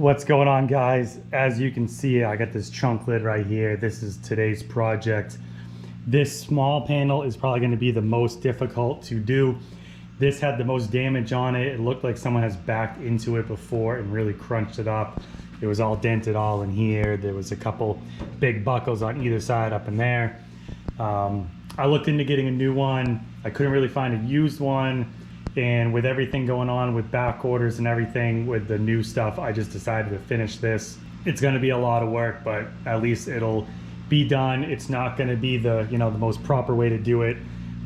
What's going on, guys? As you can see, I got this chunk lid right here. This is today's project. This small panel is probably going to be the most difficult to do. This had the most damage on it. It looked like someone has backed into it before and really crunched it up. It was all dented all in here. There was a couple big buckles on either side up in there. I looked into getting a new one. I couldn't really find a used one. And with everything going on with back orders and everything with the new stuff, I just decided to finish this. It's going to be a lot of work, but at least it'll be done. It's not going to be the, the most proper way to do it.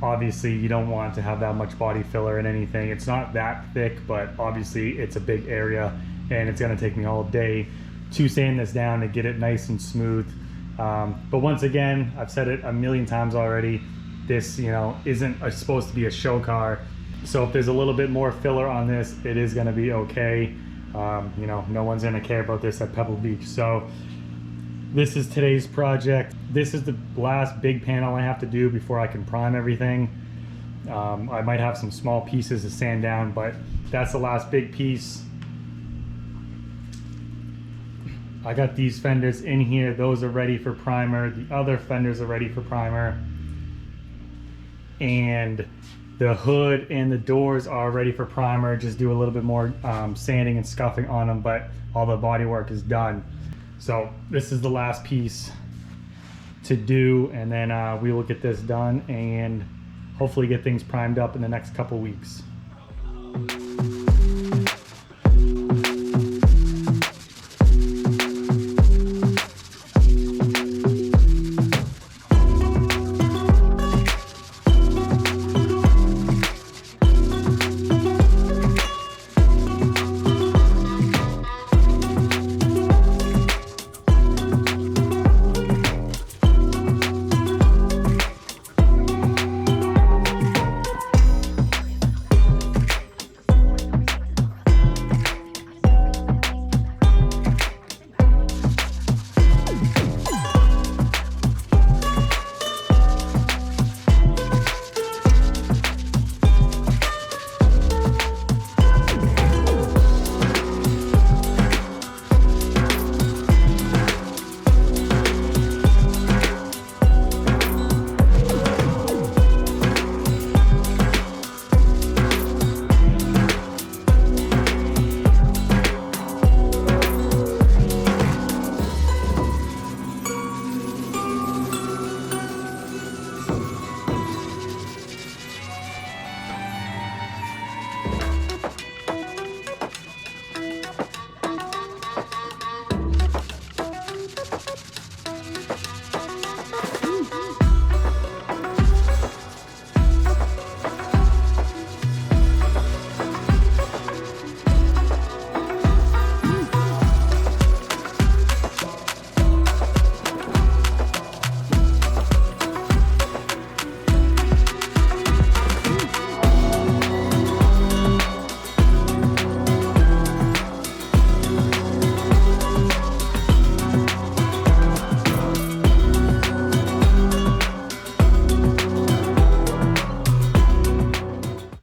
Obviously, you don't want to have that much body filler and anything. It's not that thick, but obviously it's a big area and it's going to take me all day to sand this down to get it nice and smooth. But once again, I've said it a million times already, this, isn't supposed to be a show car. So if there's a little bit more filler on this, it is going to be okay. No one's going to care about this at Pebble Beach. So this is today's project. This is the last big panel I have to do before I can prime everything. I might have some small pieces to sand down, but that's the last big piece. I got these fenders in here. Those are ready for primer. The other fenders are ready for primer. And the hood and the doors are ready for primer. Just do a little bit more sanding and scuffing on them, but all the body work is done. So this is the last piece to do, and then we will get this done and hopefully get things primed up in the next couple weeks.